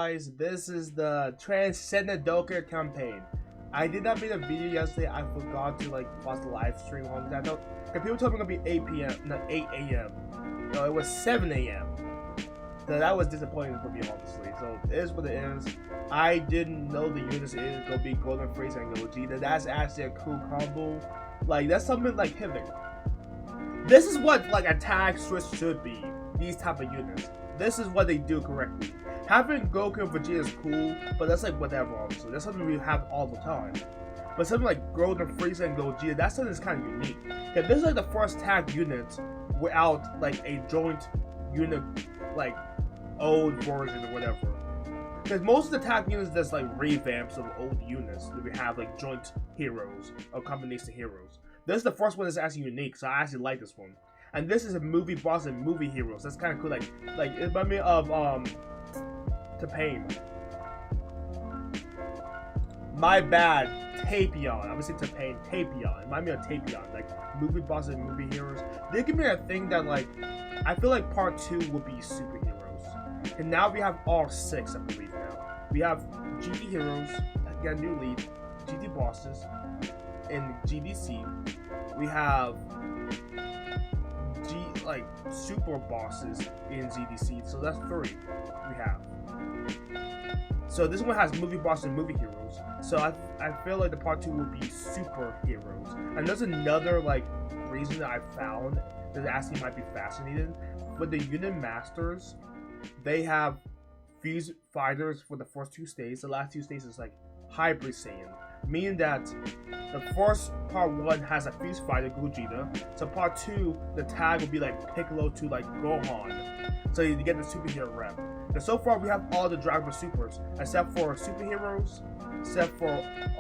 Guys, this is the Transcendent Dokkan Campaign. I did not make a video yesterday. I forgot to watch the live stream on that. People told me it was gonna be 8 p.m. not 8 a.m. No, it was 7 a.m. So that was disappointing for me, honestly. So it is what it is. I didn't know the units is gonna be Golden Freeze and Gogeta. That's actually a cool combo. That's something like pivot. This is what attack switch should be. These type of units. This is what they do correctly. Having Goku and Vegeta is cool, but that's whatever, honestly. That's something we have all the time. But something like Golden Frieza and Gogeta, that's something that's kind of unique. Yeah, this is the first tag unit without a joint unit, old version or whatever. Because most of the tag units that's revamps of old units that we have joint heroes or combination heroes. This is the first one that's actually unique, so I actually like this one. And this is a movie boss and movie heroes. That's kind of cool. It reminds me of Campaign. My bad, Tapion. I would say Campaign, Tapion. It reminds me of Tapion. Movie boss and movie heroes. They give me a thing that I feel like part 2 would be superheroes. And now we have all 6, I believe now. We have GD heroes, got a new lead, GD bosses, in GDC. We have super bosses in GDC, so that's 3 we have. So this one has movie bosses and movie heroes. So I feel like the part 2 will be superheroes. And there's another reason that I found that actually might be fascinating. With the unit masters, they have fuse fighters for the first 2 stages. The last 2 stages is hybrid Saiyan, meaning that the first part 1 has a fuse fighter Gogeta, so part 2 the tag will be Piccolo to Gohan, so you get the superhero rep. And so far we have all the Dragon Ball Supers except for superheroes, except for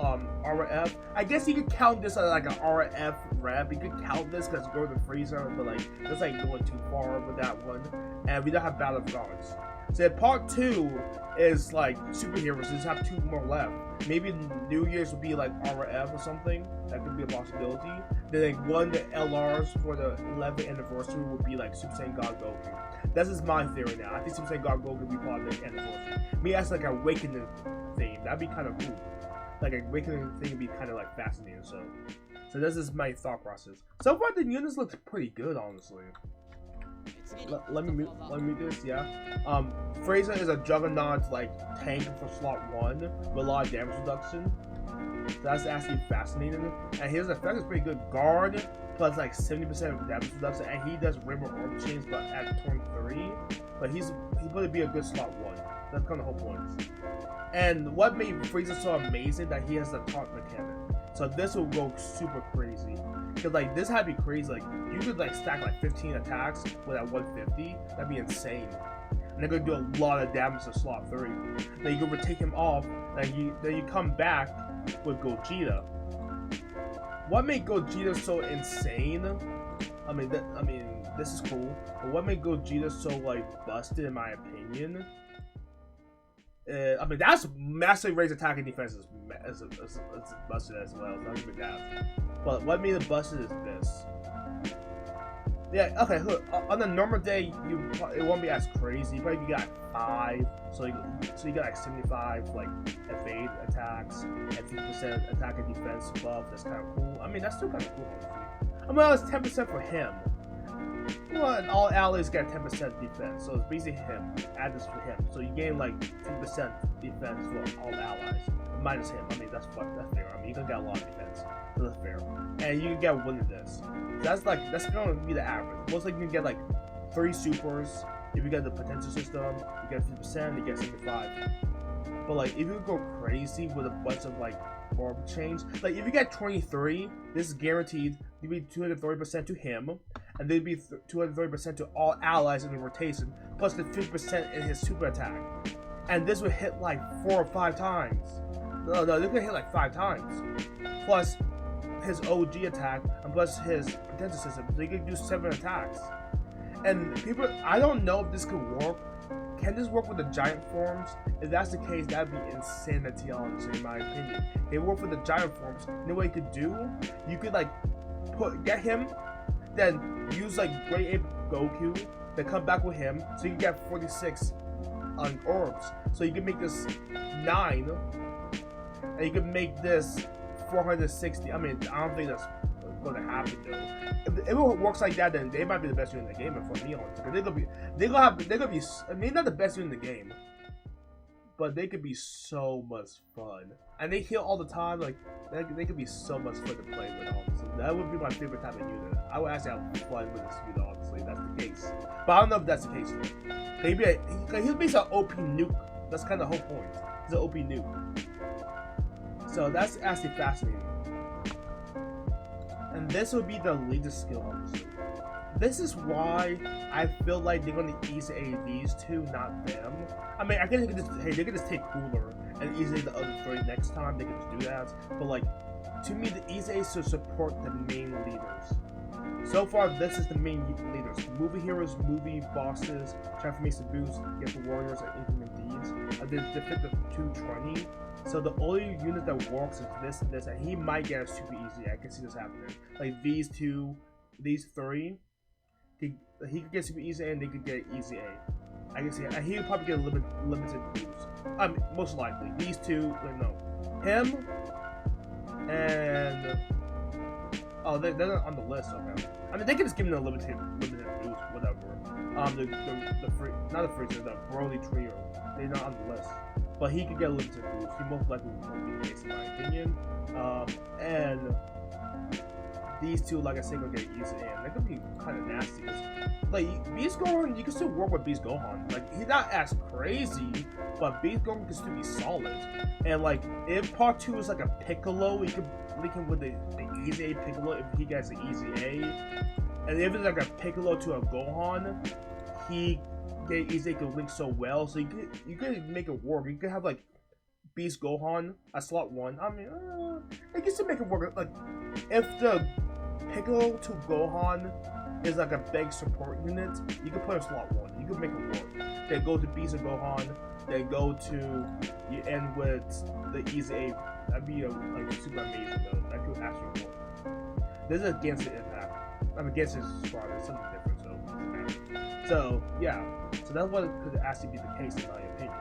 RF. I guess you could count this as an RF rep. You could count this because Golden Frieza, but that's going too far with that one. And we don't have Battle of Gods. So part 2 is superheroes. So just have 2 more left. Maybe New Year's would be RF or something. That could be a possibility. Then one the LRs for the 11th anniversary would be Super Saiyan God Goku. That's just my theory now. I think Super Saiyan God Goku would be part of the anniversary. Me as an awakening theme. That'd be kind of cool. An awakening thing would be kind of fascinating. So this is my thought process. So far the units look pretty good, honestly. Let me mute this, yeah. Frieza is a juggernaut tank for slot 1 with a lot of damage reduction. So that's actually fascinating. And his effect is pretty good. Guard plus 70% of damage reduction, and he does River Orb Chains but at turn 3. But he's going to be a good slot 1. That's kind of the whole point. And what made Frieza so amazing that he has the taunt mechanic. So this will go super crazy. Cause this had to be crazy. You could stack 15 attacks with that 150. That'd be insane. And they're gonna do a lot of damage to slot 3. Then you can take him off. Then you come back with Gogeta. What made Gogeta so insane? I mean this is cool. But what made Gogeta so busted in my opinion? That's massively raised attack and defense is busted as well. It's not even that. But what made it busted is this. Yeah, okay, look, on a normal day, it won't be as crazy. You probably get 5, so you get 75 evade attacks and 50% attack and defense buff. That's kind of cool. That's still kind of cool, honestly. It's 10% for him. Well, and all allies get 10% defense, so it's basically him. Add this for him, so you gain 50% defense for all allies, minus him. That's fair. You can get a lot of defense, so that's fair. And you can get 1 of this. That's gonna be the average. Most likely you can get 3 supers. If you get the potential system, you get 50%, you get 75. But if you go crazy with a bunch of orb change, if you get 23, this is guaranteed. You'll be 230% to him, and they'd be 230% to all allies in the rotation, plus the 50% in his super attack. And this would hit 4 or 5 times. No, they're gonna hit 5 times. Plus his OG attack, and plus his potential system. So you can do 7 attacks. And people, I don't know if this could work. Can this work with the giant forms? If that's the case, that'd be insanity, honestly, in my opinion. If it worked with the giant forms, you know what you could do? You could get him, then use Great Ape Goku, then come back with him, so you can get 46 on orbs. So you can make this 9, and you can make this 460. I mean, I don't think that's going to happen though. If it works like that, then they might be the best unit in the game. And for me, honestly, they're gonna be. I mean, not the best unit in the game, but they could be so much fun. And they heal all the time. Like they could be so much fun to play with. Honestly, that would be my favorite type of unit. I would actually have fun with this unit. Honestly, that's the case. But I don't know if that's the case though. Maybe he's basically an OP nuke. That's kind of the whole point. He's an OP nuke. So that's actually fascinating. And this would be the latest skill, honestly. This is why I feel like they're gonna EZA these two, not them. I mean, I guess they could just, hey, they could just take Cooler and EZA the other 3 next time. They could just do that. But like, to me, the EZA should support the main leaders. So far, this is the main leaders: movie heroes, movie bosses, transformation boosts, Ghetto warriors, and implement these. They fit the 220. So the only unit that works is this, and he might get a super easy. I can see this happening. Like these 2, these 3, he could get super easy, and they could get EZA. I can see it. And he would probably get a limited boost. Most likely these 2. No, him and they're not on the list. Okay, I mean they can just give him a limited boost, whatever. The Broly trio, they're not on the list. But he could get a limited boost. He most likely will be the case, in my opinion. And these 2, like I said, will get EZA, and that could be kind of nasty. Like Beast Gohan, you can still work with Beast Gohan. Like he's not as crazy, but Beast Gohan can still be solid. And like if Part 2 is like a Piccolo, you could link him with the EZA Piccolo if he gets the EZA. And if it's like a Piccolo to a Gohan, EZA could link so well, so you could make it work. You could have like Beast Gohan at slot 1. I mean, I guess to make it work. Like if the Piccolo to Gohan is like a big support unit, you could put a slot 1. You could make it work. They go to Beast of Gohan. They go to you end with the EZA. That'd be like super amazing though. That could actually work. This is against the Impact. I'm against his squad. It's something different. So yeah, so that's what could actually be the case in my opinion.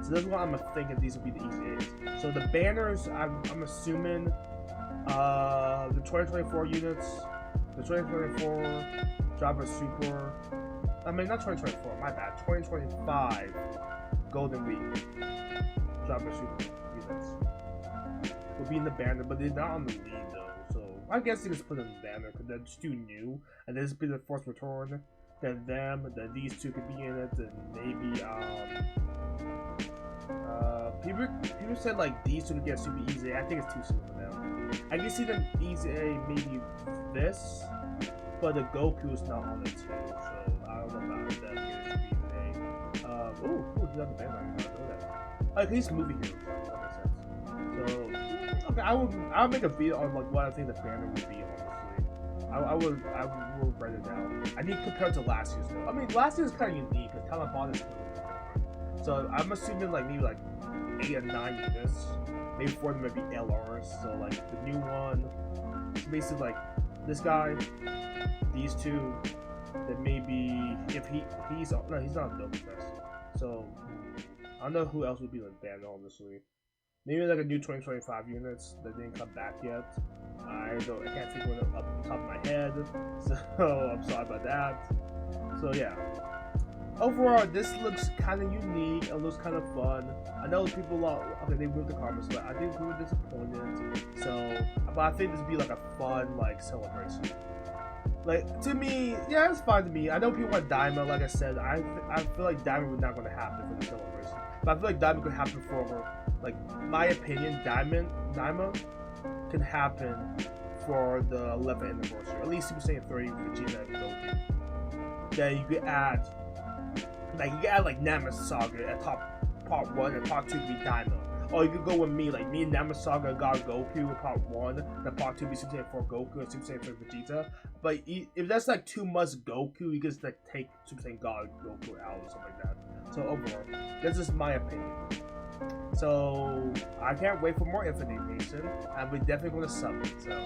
So that's why I'm thinking these will be the EZAs. So the banners, I'm assuming the 2024 units, the 2024 Java Super. I mean not 2024, my bad. 2025 Golden Week Java Super units will be in the banner, but they're not on the lead though. So I guess they just put them in the banner because that's too new, and this will be the first return. Then then these 2 could be in it, and maybe people said like these 2 could get super easy. I think it's too soon for them. I can see them easy maybe this, but the Goku is not on it too, so I don't know about that. He's on the banner. I did not know that. Like he's movie heroes. That makes sense. So okay, I'll make a video on like what I think the banner would be. I will write it down. I need compared to last year's though. I mean, last year's kind of unique because Talabot is different. So I'm assuming like maybe like 8 or 9 units. Maybe 4 of them might be LRs. So like the new one, it's basically like this guy, these 2. Then maybe if he's not a Dokkan Fest. So I don't know who else would be like banned honestly. Maybe like a new 2025 units that didn't come back yet. I can't think of one up the top of my head, so I'm sorry about that. So yeah, overall this looks kind of unique. It looks kind of fun. I know people they moved the comments, but I think we were disappointed. So, but I think this would be like a fun like celebration. Like to me, yeah, it's fine to me. I know people want Daima. Like I said, I feel like Daima was not going to happen for the celebration, but I feel like Daima could happen for like my opinion. Daima can happen for the 11th anniversary, at least Super Saiyan 3 Vegeta and Goku. Then you could add like Namek Saga at part 1 and part 2 to be Daima. Or you could go with me, like me and Namek Saga got Goku with part 1, then part 2 be Super Saiyan 4 Goku and Super Saiyan 3 Vegeta. But if that's like too much Goku, you can just like take Super Saiyan God Goku out or something like that. So overall, that's just my opinion. So I can't wait for more information, and we're definitely going to sub it. So.